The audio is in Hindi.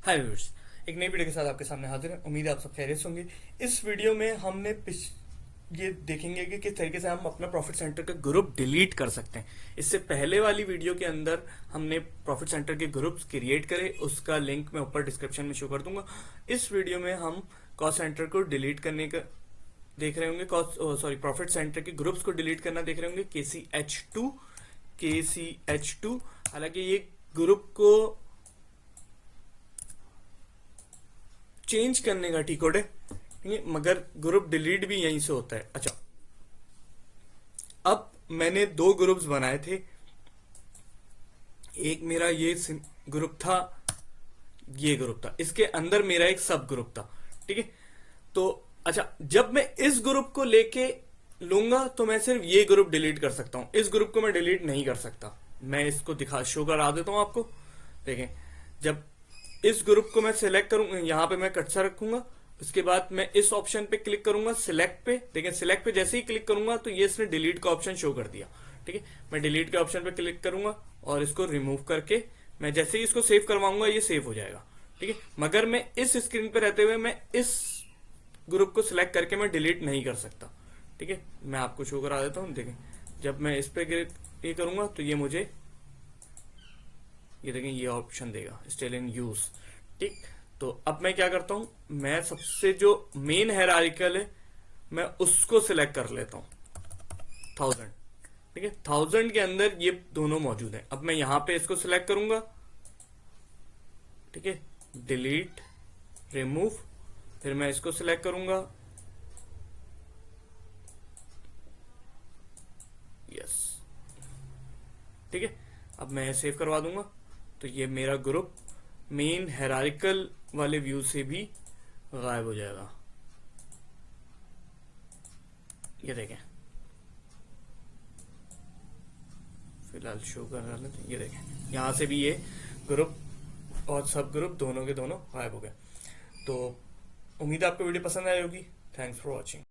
हाय व्यूअर्स, एक नई वीडियो के साथ आपके सामने हाजिर है। उम्मीद है आप सब खैरियत से होंगे। इस वीडियो में हमने ये देखेंगे कि किस तरीके से हम अपना प्रॉफिट सेंटर का ग्रुप डिलीट कर सकते हैं। इससे पहले वाली वीडियो के अंदर हमने प्रॉफिट सेंटर के ग्रुप्स क्रिएट करे, उसका लिंक मैं ऊपर डिस्क्रिप्शन में शो कर दूंगा। इस वीडियो में हम कॉस्ट सेंटर को डिलीट करने का देख रहे होंगे, प्रॉफिट सेंटर के ग्रुप्स को डिलीट करना देख रहे होंगे, KCH2। हालांकि ये ग्रुप को चेंज करने का टी कोड है, मगर ग्रुप डिलीट भी यहीं से होता है। अच्छा, अब मैंने दो ग्रुप्स बनाए थे। एक मेरा ये ग्रुप था, ये ग्रुप था, इसके अंदर मेरा एक सब ग्रुप था। ठीक है, तो अच्छा, जब मैं इस ग्रुप को लेके लूंगा तो मैं सिर्फ ये ग्रुप डिलीट कर सकता हूं, इस ग्रुप को मैं डिलीट नहीं कर सकता। मैं इसको शो करा देता हूं आपको। देखें, जब इस ग्रुप को मैं सिलेक्ट करूंगा, यहां पे मैं कर्सर रखूंगा, उसके बाद मैं इस ऑप्शन पे क्लिक करूंगा, सिलेक्ट पे। देखें, सिलेक्ट पे जैसे ही क्लिक करूंगा तो ये इसने डिलीट का ऑप्शन शो कर दिया। ठीक है, मैं डिलीट के ऑप्शन पे क्लिक करूंगा और इसको रिमूव करके मैं जैसे ही इसको सेव करवाऊंगा ये सेव हो जाएगा। ठीक है, मगर मैं इस स्क्रीन पे रहते हुए मैं इस ग्रुप को सिलेक्ट करके मैं डिलीट नहीं कर सकता। ठीक है, मैं आपको शो करा देता हूं। देखें, जब मैं इस पे ये करूंगा तो ये मुझे, ये देखें, ये ऑप्शन देगा स्टिल इन यूज। ठीक, तो अब मैं क्या करता हूं, मैं सबसे जो मेन हायरार्किकल है मैं उसको सिलेक्ट कर लेता हूं, 1000। ठीक है, 1000 के अंदर ये दोनों मौजूद हैं। अब मैं यहां पे इसको सिलेक्ट करूंगा, ठीक है, डिलीट, रिमूव, फिर मैं इसको सिलेक्ट करूंगा, यस। ठीक है, अब मैं सेव करवा दूंगा तो ये मेरा ग्रुप मेन हायरार्किकल वाले व्यू से भी गायब हो जाएगा। ये देखें, फिलहाल शो कर रहा है, ये देखें, यहां से भी ये ग्रुप और सब ग्रुप दोनों के दोनों गायब हो गए। तो उम्मीद है आपको वीडियो पसंद आई होगी। Thanks for watching.